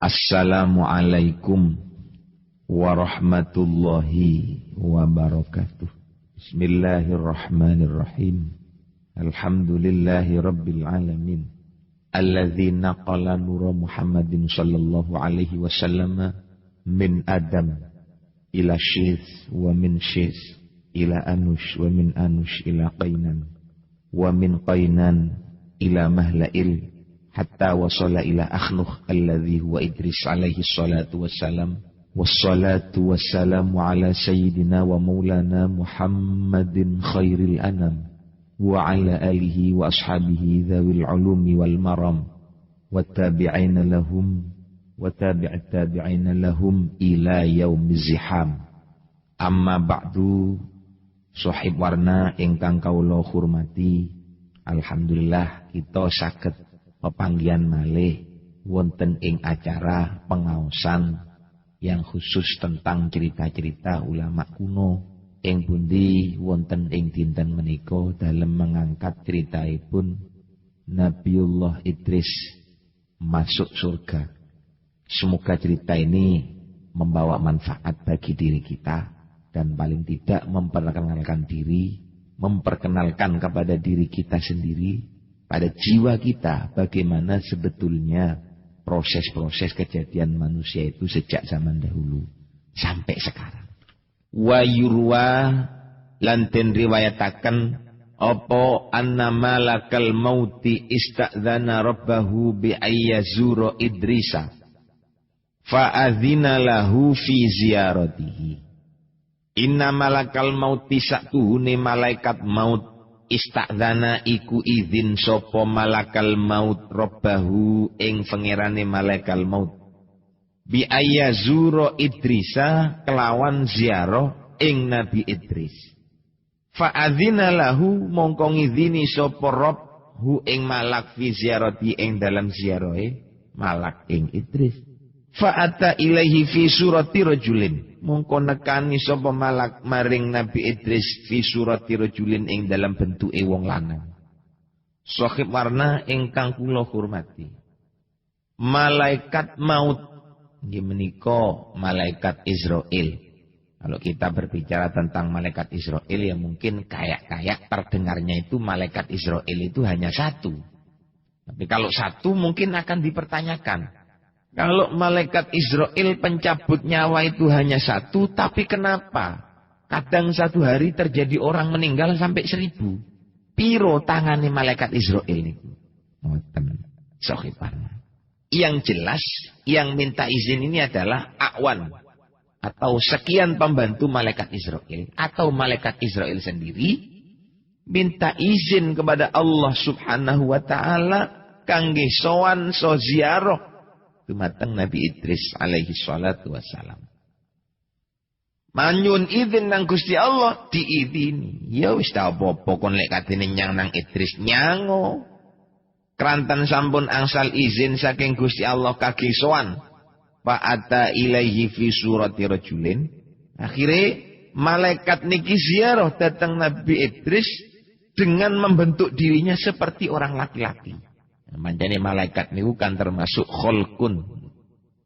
Assalamualaikum warahmatullahi wabarakatuh. Bismillahirrahmanirrahim. Alhamdulillahi rabbil alamin. Alladzi naqala nura Muhammadin sallallahu alaihi wasallam min Adam ila Syith wa min Syith ila Anush wa min Anush ila Qainan wa min Qainan ila Mahla'il hatta wasala ila Akhnukh alladhi huwa Idris alaihi salatu wassalam. Wassalatu wassalamu ala sayyidina wa maulana Muhammadin khairil anam wa ala alihi wa ashabihi dhawil ulumi wal maram wa tabi'ina lahum wa tabi'at tabi'ina lahum ila yaumiz ziham. Amma ba'du, sahib warna ingkang kawula hormati, alhamdulillah kita saged pepanggihan malih wonten ing acara pengaosan yang khusus tentang cerita-cerita ulama kuno ing pundi wonten ing dinten menika dalem mengangkat critaipun Nabiullah Idris masuk surga. Semoga cerita ini membawa manfaat bagi diri kita dan paling tidak memperkenalkan diri, memperkenalkan kepada diri kita sendiri, pada jiwa kita bagaimana sebetulnya proses-proses kejadian manusia itu sejak zaman dahulu sampai sekarang. Wa yurwa lan den riwayataken apa anna malakal mauti istadzana rabbahu bi ayyazura Idrisa fa adzina lahu fi ziyaratihi. Inna malakal mauti satuhune malaikat maut istadzana iku izin sapa malakal maut rabbahu ing pangerane malakal maut bi ayyazura Idrisa kelawan ziarah ing Nabi Idris. Fa adzina lahu mongko ngizini sapa rabbu ing malak fi ziarati ing dalam ziarahe malak ing Idris. Fa ata ilaihi fi surati rajulin mongko nekani sapa malak maring Nabi Idris fi surati rajulin ing dalam bentuke wong lanang. Sahib warna ingkang kula hormati, malaikat maut nggih menika malaikat Israil. Kalau kita berbicara tentang malaikat Israil ya mungkin kayak terdengarnya itu malaikat Israil itu hanya satu. Tapi kalau satu mungkin akan dipertanyakan. Kalau malaikat Israil pencabut nyawa itu hanya satu, tapi kenapa kadang satu hari terjadi orang meninggal sampai 1000? Piro tangane malaikat Israil niku? Ngoten, sahiban. Yang jelas, yang minta izin ini adalah Awan atau sekian pembantu malaikat Israil atau malaikat Israil sendiri minta izin kepada Allah Subhanahu wa taala kangge sowan so ziarah dumateng Nabi Idris alaihi salatu wassalam. Manyun izin nang Gusti Allah diizini. Ya wis ta apa-apa kon lek kadene nyang nang Idris nyango. Kranten sampun angsal izin saking Gusti Allah kagge sowan. Fa ata ilaihi fi surati rajulin. Akhire malaikat niki ziarah datang Nabi Idris dengan membentuk dirinya seperti orang laki-laki. Manjane malaikat niku kan termasuk khalqun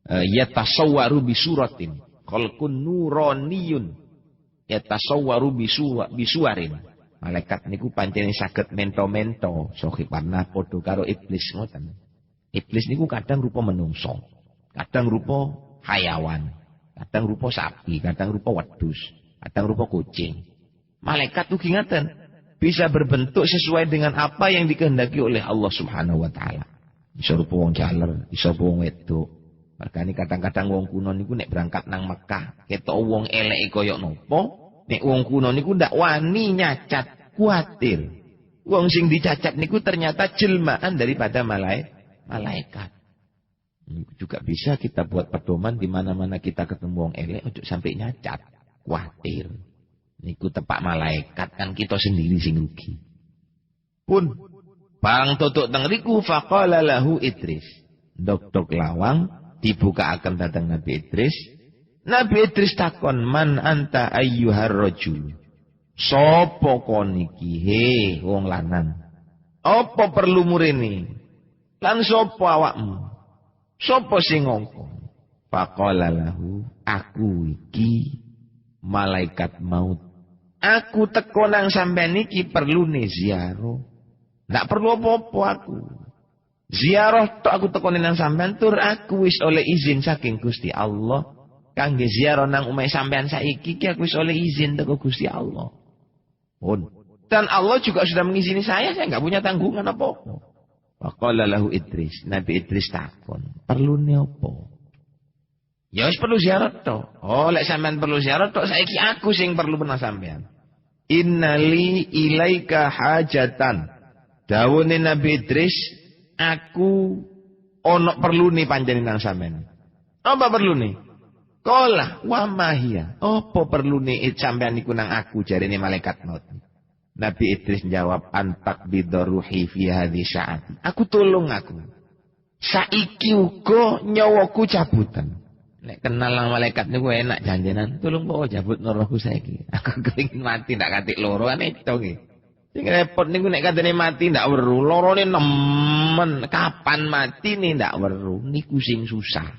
yatasawwaru bi suratin, khalqun nuraniyun yatasawwaru bi suwarin. Malaikat niku pancene saged mento-mento, sahib warna padha karo iblis ngoten. Iblis niku kadang rupa menungso, kadang rupa hayawan, kadang rupa sapi, kadang rupa wedhus, kadang rupa kucing. Malaikat ugi ngaten. Bisa berbentuk sesuai dengan apa yang dikehendaki oleh Allah Subhanahu wa taala. Bisa rupa wong jaler, bisa wong wedok. Mergane kadang-kadang wong kuno niku nek berangkat nang Mekah, ketok wong eleke kaya napa, nek wong kuno niku ndak wani nyacat, kuatir. Wong sing dicacat niku ternyata jelmaan daripada malaikat. Juga bisa kita buat pedoman di mana-mana kita ketemu wong elek ojo sampai nyacat, kuatir. Niku tepak malaikat kan kita sendiri sing rugi. Pun bang tutuk teng riku faqala lahu Idris. Dok-dok lawang dibuka akan datang Nabi Idris. Nabi Idris takon, man anta ayyuhar rajul. Sopo kon iki he wong lanang? Apa perlu murene? Lan sopo awakmu? Sopo sing ngongko? Faqala lahu, aku iki malaikat maut. Aku teko nang sampean iki perlu ziarah. Ndak perlu apa-apa aku. Ziarah tok aku teko nang sampean tur aku wis oleh izin saking Gusti Allah. Kangge ziarah nang omahe sampean saiki ki aku wis oleh izin teko Gusti Allah. Pun. Dan Allah juga sudah mengizini saya enggak punya tanggungan apa-apa. Faqala lahu Idris, Nabi Idris takon, perlune apa? Ya wis perlu ziarah tok. Oh, lek sampean perlu ziarah tok saiki aku sing perlu menang sampean. Innali ilaika hajatan. Dawune Nabi Idris, aku ono perlune panjenengan sampean. Apa perlune? Qala wa mahia. Apa perlune sampean niku nang aku jarene malaikat maut. Nabi Idris jawab, antak bidaruhi fi hadhi sa'ati. Aku tolong aku. Saiki uga nyawaku cabutan. Nek kenal lang malaikat niku enak janjenan. Tolong bawa cabut rohku saiki. Aku kepengin mati ndak katik loro kan itu nggih. Sing repot niku nek katene mati ndak weru, lorone nemen. Kapan mati nih ndak weru. Niku sing susah.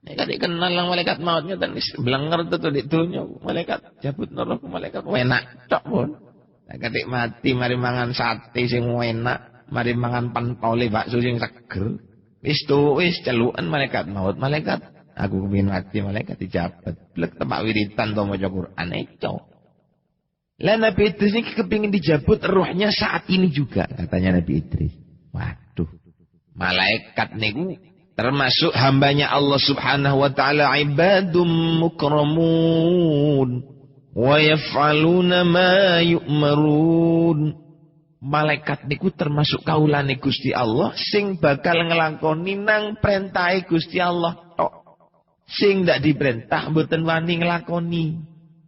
Nek katik kenal lang malaikat maut ngeten wis blenger tuh dik donya. Malaikat cabut rohku malaikat enak tok pun. Ketik mati mari mangan sate sing enak, mari mangan pentole bakso sing seger. Wis celukan malaikat maut. Malaikat aku kepengin mati, malaikat dijabat. Blek tempat wiritan to maca Quran itu. Lah Nabi Idris ini kepengin dijabut ruhnya saat ini juga katanya Nabi Idris. Waduh. Malaikat niku termasuk hambanya Allah Subhanahu wa taala, ibadum mukramun. Wa yaf'aluna ma yu'marun. Malaikat niku termasuk kaulane Gusti Allah sing bakal ngelakoni nang perintahe Gusti Allah tok. Sing ndak diperintah mboten wani ngelakoni.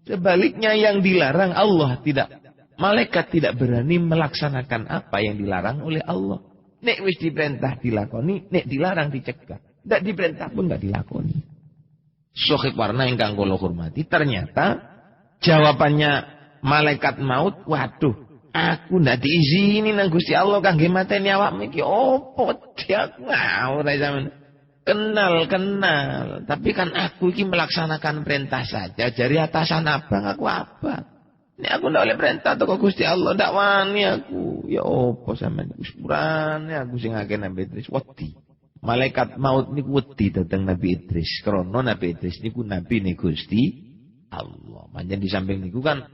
Sebaliknya yang dilarang Allah tidak. Malaikat tidak berani melaksanakan apa yang dilarang oleh Allah. Nek wis diperintah dilakoni, nek dilarang dicegah. Ndak diperintah pun ndak dilakoni. Sohib warna ingkang kula hormati, ternyata jawabannya malaikat maut, waduh, aku ndak diizini nang Gusti Allah kangge mateni awakmu iki. Opo dia ngawur sampean. Kenal. Tapi kan aku iki melaksanakan perintah saja. Jari atasan abang aku apa? Nek aku ndak oleh perintah teko Gusti Allah, ndak wani aku. Ya opo sampean wis purane aku sing akeh Nabi Idris wedi. Malaikat maut niku wedi dateng Nabi Idris. Krana Nabi Idris niku nabi ne Gusti Allah. Manjen di samping niku kan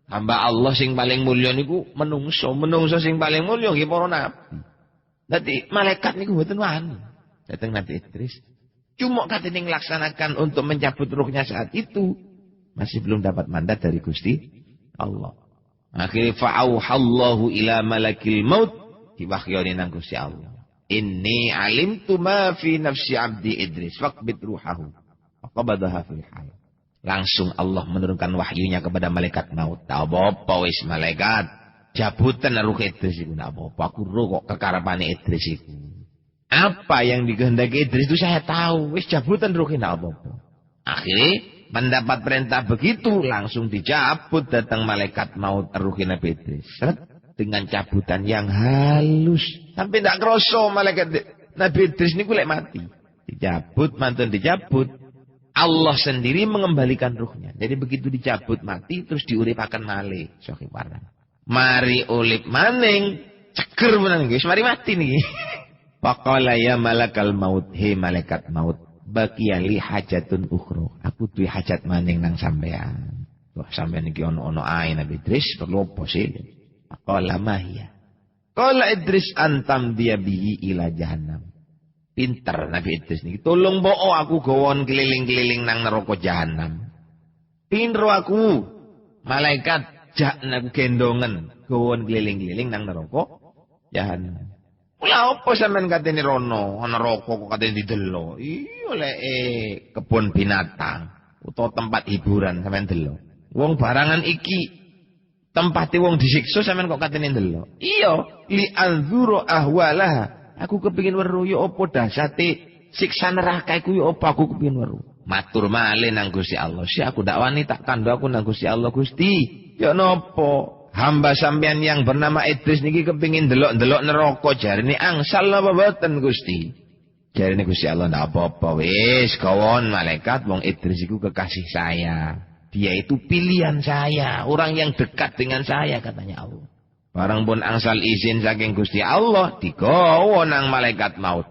hamba Allah sing paling mulya niku menungso sing paling mulya nggih para nabi. Dadi malaikat niku mboten wani dateng Nabi Idris. Cuma katene nglaksanakan untuk mencabut ruhnya saat itu masih belum dapat mandat dari Gusti Allah. Akhirnya fa'auhallahu ila malakil maut, diwahyoni nang Gusti Allah. Inni alimtu ma fi nafsi abdi Idris faqbid ruhahu. Faqabadaha fil hayat. Langsung Allah menurunkan wahyunya kepada malaikat maut. Tak apa-apa wis malaikat. Jabutan ruh Idris itu. Tak apa-apa. Aku roh kok kekarapane Idris itu. Apa yang dikehendaki Idris itu saya tahu. Wis jabutan ruhnya tak apa-apa. Akhirnya mendapat perintah begitu. Langsung dijabut datang malaikat maut ruhnya Nabi Idris. Dengan cabutan yang halus. Sampai tidak kerasa malaikat Nabi Idris ini kulek mati. Dijabut, mantun dijabut. Allah sendiri mengembalikan ruhnya. Jadi begitu dicabut mati terus diuripakan malih. Sohib warna. Mari ulip maning. Ceger menang guys. Mari mati nih. Faqala ya malakal maut. Hei malaikat maut. Bakiyali hajatun ukhro. Aku tuh hajat maning nang sampean. Wah sampean iki ono ae Nabi Idris. Perlu apa sih? Faqala mahia. Qala Idris antam dia bihi ila jahannam. Pinter Nabi Idris niki. Tolong bo'o aku gawon keliling-keliling nang neraka jahanam. Pinro aku. Malaikat jak naku gendongen gawon keliling-keliling nang neraka jahanam. Mula apa sampean katene rono neraka kok katene didelok. Iya lek kebun binatang utawa tempat hiburan sampean delok. Wong barangan iki tempate wong disiksa sampean kok katene delok. Iya, li anzuru ahwalaha. Aku kepingin weruh ya apa dahsyate siksa neraka iku ya apa aku kepingin weruh. Matur malih nang Gusti Allah. Si aku dak wani tak kandha aku nang Gusti Allah Gusti. Ya napa? Hamba sampean yang bernama Idris niki kepingin delok-delok neraka jarine angsal napa boten Gusti? Jarine Gusti Allah ndak apa-apa wis kawon malaikat wong Idris iku kekasih saya. Dia itu pilihan saya, orang yang dekat dengan saya katanya Allah. Barang pun angsal izin saking Gusti Allah digawa nang malaikat maut.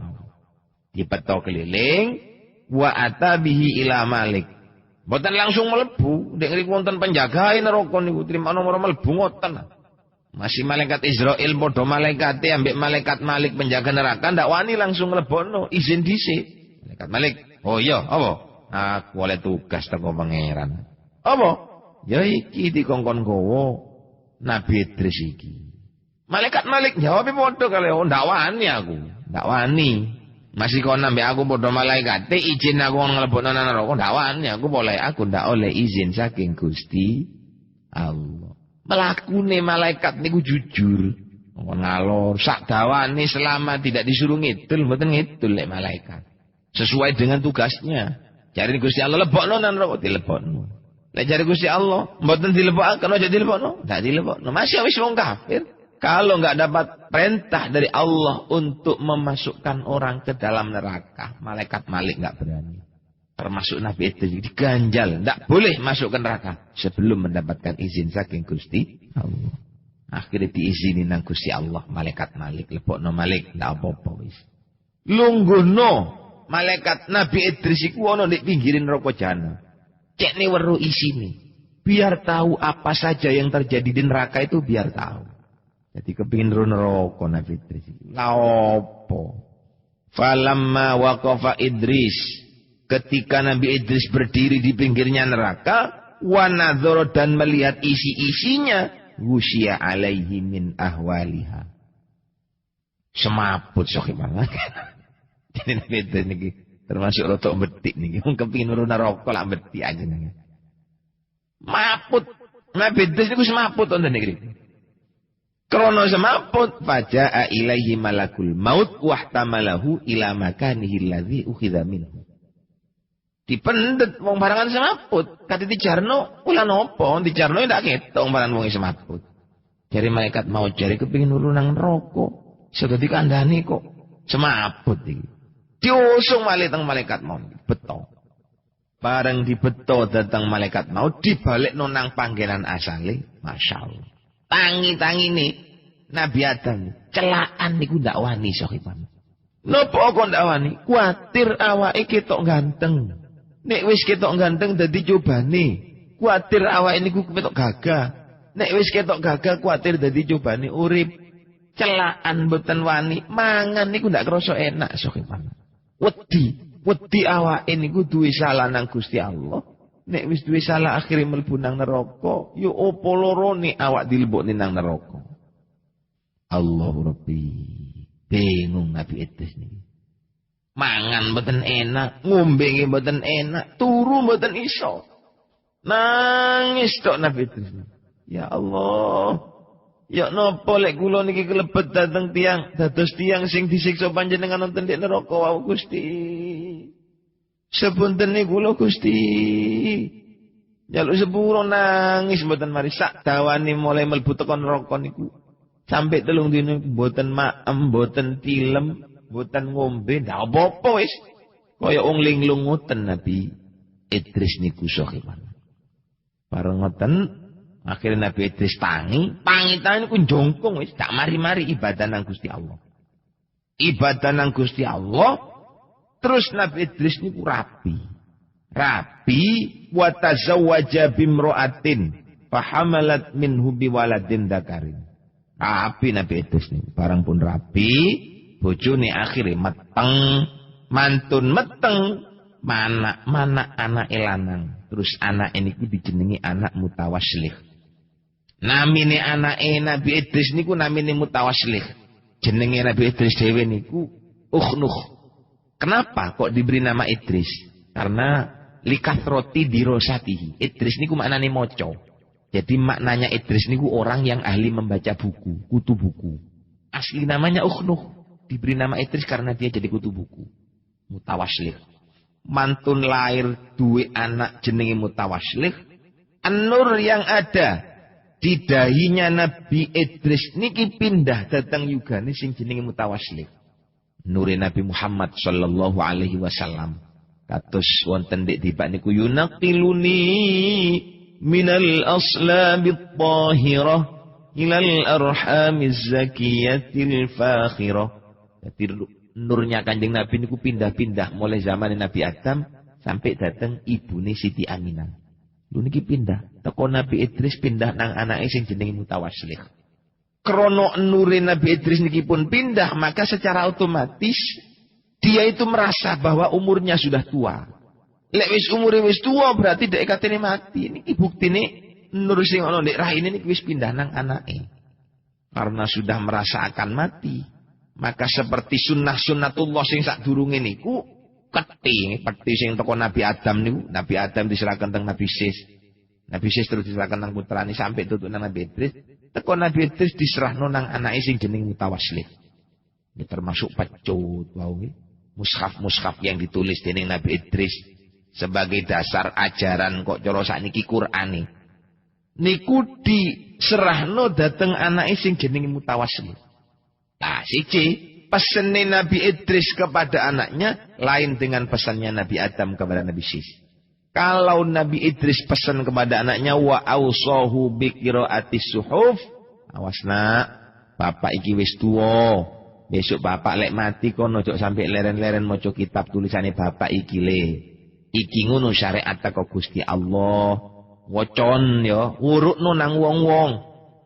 Dipeto keliling wa atabihi ila malik. Mboten langsung mlebu, nek ngriku wonten penjagae neraka niku trima nomor mlebu ngoten. Masih malaikat Israil padha malaikate ambek malaikat Malik penjaga neraka ndak wani langsung mlebono, izin dhisik. Malaikat Malik, "Oh iya, apa? Aku oleh tugas teko pangeran." "Apa?" "Ya iki dikongkon gawa Nabi Idris iki." Malaikat Malik jawab padha kali, "Oh ndak wani aku, ndak wani." Masih kau nambah aku padha malaikat, izin aku nglebokno nang neraka ndak wani aku ndak oleh izin saking Gusti Allah. Melakune malaikat niku jujur. Ngalor sak dawane selama tidak disuruh ngidul mboten ngidul lek malaikat. Sesuai dengan tugasnya. Jare Gusti Allah lebokno nang neraka dilebokno. Lek jare Gusti Allah mboten dilebokaken aja dilebokno, ndak dilebokno. Masih wis wong kafir. Kalau enggak dapat perintah dari Allah untuk memasukkan orang ke dalam neraka, malaikat Malik enggak berani. Termasuk Nabi Idris diganjal, tidak boleh masuk ke neraka sebelum mendapatkan izin saking Gusti Allah. Akhirnya diizini nang Gusti Allah, malaikat Malik, lebokno Malik, ndak apa-apa wis. Lungguhno malaikat Nabi Idris iku ana nek pinggirin neraka jahanam. Cekne weruh isine. Biar tahu apa saja yang terjadi di neraka itu biar tahu. Jadi kepingin neraka Nabi Idris iku. La opo? Falamma waqafa Idris, ketika Nabi Idris berdiri di pinggirnya neraka, wa nadzara dan melihat isi-isinya, wusya alaihi min ahwaliha. Semaput sok banget. Jadi Nabi Idris niki termasuk rotok betik niki. Wong kepengin nuru neraka lak betik aja niki. Maput. Nabi Idris niku semaput wonten niki. Krono semaput fajaa ilaihi malakul maut wahtamalahu ila makanihi alladzi ukhidha minhu. Dipendet wong barangan semaput, kate dijarno ulah napa, dijarno ndak ketok barangan wong semaput. Jare malaikat mau jare kepengin nuru nang neraka, sedo dikandhani kok semaput iki. Diusung malih teng malaikat mau, beto. Bareng dibeto datang malaikat mau dibalekno nang panggenan asale, masyaallah. Tangi-tangine Nabi Adam, celaan niku ndak wani sohiban. Napa kok ndak wani? Kuatir awake ketok ganteng. Nek wis ketok ganteng dadi cobane. Kuatir awake niku ketok gagah. Nek wis ketok gagah kuatir dadi cobane urip. Celaan mboten wani, mangan niku ndak krasa enak sohiban. Wedi awake niku duwe salah nang Gusti Allah. Nek wis duwe salah akhire mlebu nang neraka, yo opo lorone awak dilebokne nang neraka. Allahu Rabbi. Bingung Nabi Idris niki. Mangan mboten enak, ngombe mboten enak, turu mboten iso. Nangis tok Nabi Idris. Ya Allah. Ya napa lek kula niki kelebet dateng tiyang, dados tiyang sing disiksa panjenengan wonten ing neraka wau Gusti. Sepunten niku lho Gusti. Jaluk sepuro nangis mboten mari sak dawane mulai mlebu teko neraka niku. Sampai 3 dina mboten maem, mboten tilem, mboten ngombe, ndak apa-apa wis. Kaya wong linglung ngoten Nabi Idris niku sahiban. Bareng ngoten akhirnya Nabi Idris tangi niku jongkong wis tak mari-mari ibadah nang Gusti Allah. Ibadah nang Gusti Allah. Terus Nabi Idris niku rapi wa tazawwaja bimra'atin fahamalat minhu biwaladin dzakarin. Rapi Nabi Idris niku barang pun rapi, bojone akhire meteng, mantun meteng, mana anak lanang. Terus anak niku dijenengi anak mutawaslih. Namine anake Nabi Idris niku namine mutawaslih. Jenenge Nabi Idris dhewe niku Ukhnukh. Kenapa kok diberi nama Idris? Karena likathroti dirosatihi. Idris niku maknane moco. Jadi maknanya Idris niku orang yang ahli membaca buku, kutu buku. Asli namanya Ukhnukh. Diberi nama Idris karena dia jadi kutu buku. Mutawaslih. Mantun lahir duwe anak jenenge Mutawaslih. An-nur yang ada di dahinya Nabi Idris niki pindah datang yugane sing jenenge Mutawaslih. nure Nabi Muhammad sallallahu alaihi wasallam. Kados wonten dik tibak niku yunaqiluni minal aslabit tahirah ilal arhamiz zakiyatil fakhirah. Jadi nurnya Kanjeng Nabi niku pindah-pindah mulai zaman Nabi Adam sampai datang ibune Siti Aminah. Lho niki pindah. Teko Nabi Idris pindah nang anake sing jenenge Mutawaslih. Krono nure Nabi Idris niki pun pindah, maka secara otomatis dia itu merasa bahwa umurnya sudah tua. Lek wis umure wis tua berarti dek katene mati. Niki buktine nur sing ana ndek rahine niki wis pindah nang anake. Karena sudah merasa akan mati, maka seperti sunnatullah sing sadurunge niku peti sing teko Nabi Adam niku, Nabi Adam diserahkan teng Nabi Sis. Nabi Sis terus diserahkan nang putrane sampai tutuk nang Nabi Idris. Teko Nabi Idris diserahno nang anake sing jeneng Mutawaslih. Ini termasuk pecut wau nggih. Mushaf yang ditulis dening Nabi Idris sebagai dasar ajaran kok cara sakniki Qur'ane. Niku diserahno dateng anake sing jenenge Mutawaslih. Nah, siji pesannya Nabi Idris kepada anaknya lain dengan pesannya Nabi Adam kepada Nabi Sis. Kalau Nabi Idris pesan kepada anaknya wa ausahu bi qiraatis suhuf, awas nak, bapak iki wis tuwa. Besok bapak lek mati kono ojo sampai leren-leren maca kitab tulisane bapak iki le. Iki ngono syariat teko Gusti Allah. Wocon ya, urukno nang wong-wong.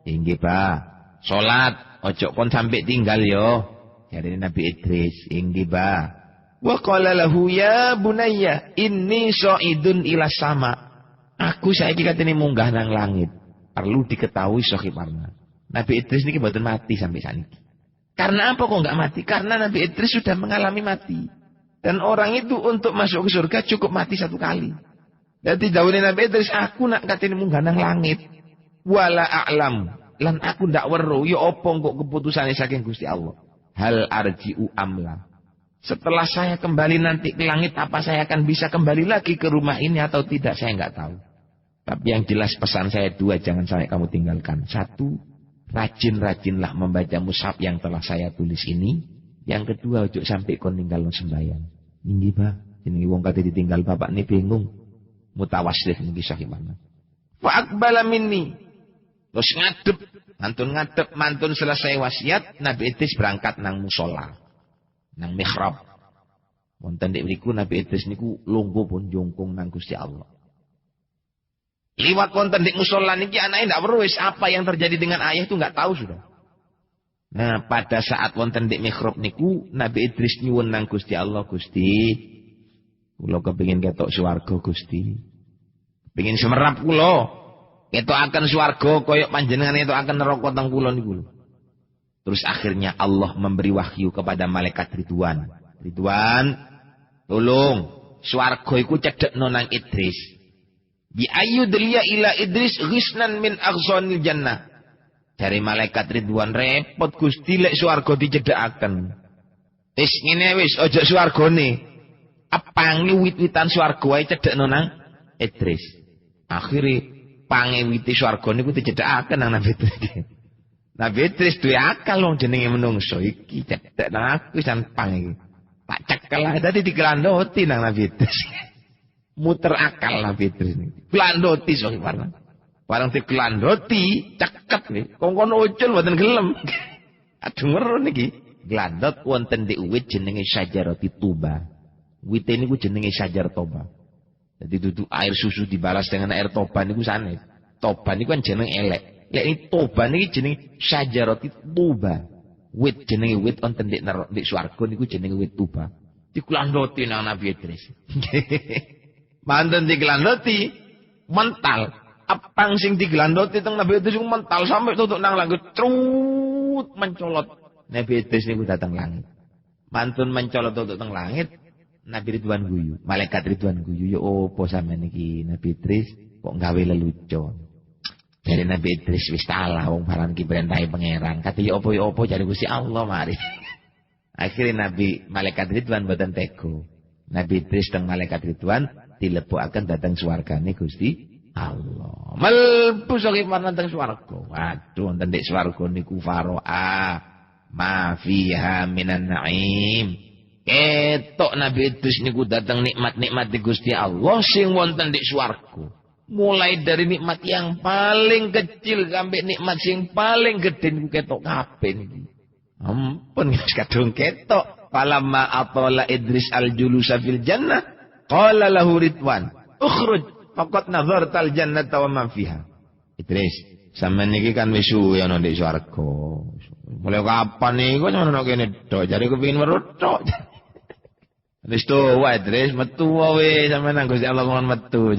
Inggih, Pak. Salat ojo kon sampai tinggal ya. Dari Nabi Idris, inggih, Pak. Wa qala lahu ya bunayya inni sha'idun ila sama. Aku saiki katene munggah nang langit. Perlu diketahui Sohibarna. Nabi Idris niki mboten mati sampai saniki. Karena apa kok enggak mati? Karena Nabi Idris sudah mengalami mati. Dan orang itu untuk masuk ke surga cukup mati satu kali. Jadi dawuhe Nabi Idris, aku nak katene munggah nang langit. Wala a'lam. Lan aku ndak weruh ya apa kok keputusane saking Gusti Allah. Hal arji'u amla. Setelah saya kembali nanti ke langit, apa saya akan bisa kembali lagi ke rumah ini atau tidak, saya enggak tahu. Tapi yang jelas pesan saya dua, jangan sampai kamu tinggalkan. Satu, rajin-rajinlah membaca mushaf yang telah saya tulis ini. Yang kedua, ojo sampai kon ninggal sembahyang. Nggih, Pak. Jenenge wong kate ditinggal bapak ini bingung. Mutawaslih niki sakimana. Fa aqbala minni. Terus ngadep, mantun selesai wasiat, Nabi Idris berangkat nang musala. Nang mihrab. Wonten nek mriku Nabi Idris niku lungguh pun jungkung nang Gusti Allah. Liwat wonten dik musala niki anake ndak weruh wis apa yang terjadi dengan ayah itu enggak tahu sudah. Nah, pada saat wonten dik mihrab niku Nabi Idris nyuwun nang Gusti Allah, Gusti, kula kepengin ketok swarga, Gusti. Pengin semerap kula. Ketokaken swarga kaya panjenengan ketokaken neraka teng kula niku. Terus akhirnya Allah memberi wahyu kepada malaikat Ridwan. Ridwan, tolong swarga iku cedhekno nang Idris. Bi ayyudliya ila Idris ghisnan min aghsanil jannah. Dari malaikat Ridwan, repot Gusti lek swarga dicedhekaken. Wis ngene wis aja swargane. Apangi wit-witan swarga wae cedhekno nang Idris. Akhire pange witi swarga niku dicedhekaken nang Nabi Idris. Nabi Idris duwe akal wong jenenge menungso iki cedhek nang aku san pange. Tak cekel dadi dikelandoti nang Nabi Idris. Muter akal Nabi Idris niki. Kelandoti sok warna. Barang dikelandoti ceket nggih. Kongkon ucul mboten gelem. Aduh ngero niki. Glandot wonten di wit jenenge Syajarati Tuba. Wite niku jenenge Syajar Toba. Jadi duduk air susu dibalas dengan air toba niku sanes. Toba niku kan jeneng elek. Lek ini toba niki jeneng Syajarati Tuba. Wit jenenge wit wonten di swarga niku jenenge wit tuba. Dikelandoti nang Nabi Idris. Manten dikelandoti mental. Apang sing digelandoti teng Nabi Idris mental sampai tutuk nang langit trut mencolot. Nabi Idris niku datang langit. Mantun mencolot tutuk teng langit. Nabi Ridwan guyu, malaikat Ridwan guyu, ya opo sampean iki Nabi Idris kok gawe lelucon. Jadi Nabi Idris wis salah wong barang ki perintahe pangeran. Kate ya opo jare Gusti Allah mari. Akhirnya Nabi malaikat Ridwan boten tego. Nabi Idris teng malaikat Ridwan dilebokaken dhateng swargane Gusti Allah. Mlebu saking marang teng swarga. Waduh wonten nek swarga niku faroa. ma fiha minan na'im. Ketok Nabi Idris niku datang nikmat-nikmat di Gusti Allah sing wonten di swarga. Mulai dari nikmat yang paling kecil sampai nikmat sing paling gede niku ketok kabeh niki. Ampun kadung ketok. Falamma atala Idris al-julusa fil jannah qala lahu Ridwan ukhruj faqad nazartal jannata wa ma fiha. Idris, sampeyan niki kan wis suwe ana ndek swarga. Mulai kapan niku ngono kene tok, jare kepengin merut tok. Wis tuwa Idris, metu wae sampeyan nang Gusti Allah kon metu.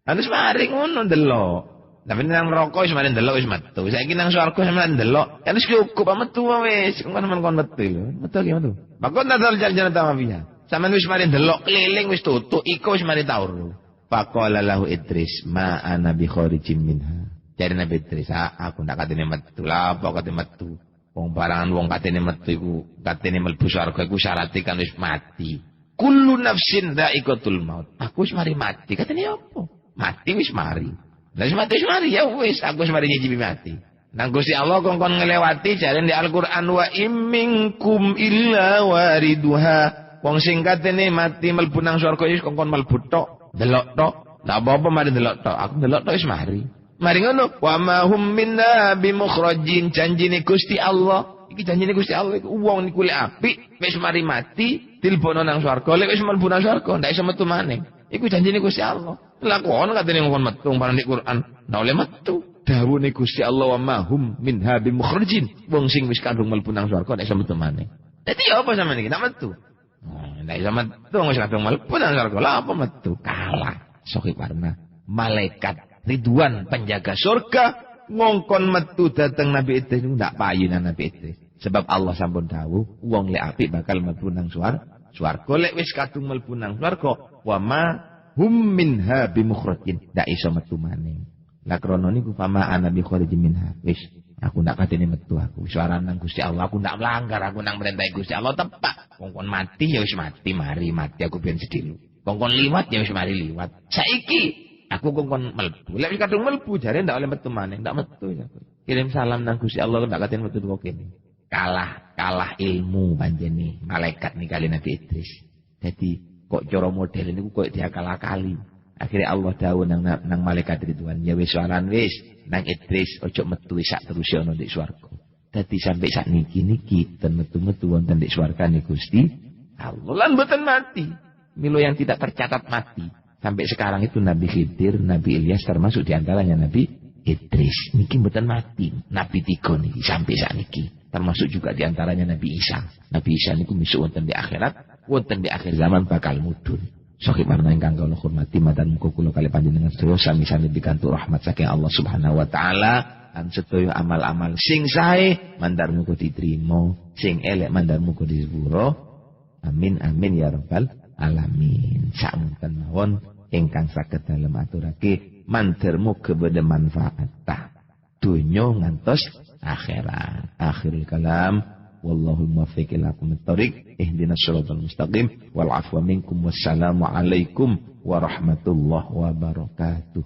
Harus mari ngono ndelok. Tapi nang rokok wis mari ndelok wis metu. Saiki nang swarga sampeyan ndelok, kan wis cukup metu wis. Kon metu lho. Metu ki metu. Bakon nadal jalan ta mafia. Sampeyan wis mari ndelok keliling wis tutuk, iku wis mari taur. Faqala lahu Idris, ma ana bi kharijin minha. Jare Nabi Idris, aku ndak katene metu. Lah apa katene metu? Wong barangan wong katene metu iku, katene mlebu swarga iku syaraté kan wis mati. Kullu nafsin dha'iqatul maut. Aku wis mari mati. Katene apa? Mati wis mari. Lah wis mati wis mari ya wis, aku wis mari nyicipi mati. Nang Gusti Allah kon ngelewati jare di Al-Qur'an wa imminkum illa wariduha. Wong sing katene mati mlebu nang swarga wis kon mlebu tok, delok tok. Lah apa mari delok tok, aku delok tok wis mari. Mari ngono, wa ma hum minna bimukhrajin, janjine Gusti Allah. Iki janjine Gusti Allah iku wong niku lek apik wis mari mati dilebono nang swarga, lek wis mlebu nang swarga ndak iso metu maneh. Iku janjine Gusti Allah. Lakon katene ngomong metu parang di Quran, ndak oleh metu. Dawuhe Gusti Allah wa ma hum minha bimukhrajin. Wong sing wis kadung mlebu nang swarga ndak iso metu maneh. Dadi apa sampeyan iki? Ndak metu. Ndak iso metu wis kadung mlebu nang swarga. Lah apa metu? Kalah. Sohib warna malaikat Ridwan penjaga surga ngongkon metu dateng Nabi Idris ndak payunan Nabi Idris. Sebab Allah sampun dawuh wong lek apik bakal mlebu nang swarga. Lek wis kadung mlebu nang swarga wa ma hum minha bimukhrajin ndak iso metu maneh. Lah krana niku fama ana bi kharijin minha. Wis aku ndak katene metu aku. Wis nang Gusti Allah aku ndak melanggar, aku nang perintah Gusti Allah tepak. Kongkon mati ya wis mati, mari mati aku ben sedih. Kongkon liwat ya wis mari liwat. Saiki aku kongkon mlebu. Lek wis kadung mlebu jare ndak oleh metu maneh, ndak metu ya. Kirim salam nang Gusti Allah ndak katene metu kok kene. Kalah ilmu panjene malaikat nih kali Nabi Idris. Jadi kok cara model niku kok diakal-akali. Akhirnya Allah dawuh nang malaikat Ridwan, ya wis waran wis nang Idris ojo metu sak terus ana ndek swarga. Dadi sampai sak niki ten metu-metu wonten ndek swarga nih Gusti Allah lan mboten mati. Milo yang tidak tercatat mati. Sampai sekarang itu Nabi Khidir, Nabi Ilyas termasuk diantaranya Nabi Idris. Niki mboten mati. Nabi 3 niki sampai saat niki. Termasuk juga diantaranya Nabi Isa. Nabi Isa niku misuk wonten di akhirat, wonten di akhir zaman bakal mudhun. Sohib marna ingkang kula hormati madan muga kula kali panjenengan sedaya sami-sami pikantuk rahmat saking Allah Subhanahu wa taala. Lan sedaya amal-amal sing sae mandar muga diterima, sing elek mandar muga disepuro. Amin amin ya rabbal alamin. Samunten mawon ingkang saged dalem aturake mandir muga beda manfaat dunya ngantos akhirat. Akhirul kalam wallahu muwaffiq ila aqwamit thoriq ihdinas siratal mustaqim wal afwa minkum wassalamu alaikum warahmatullahi wabarakatuh.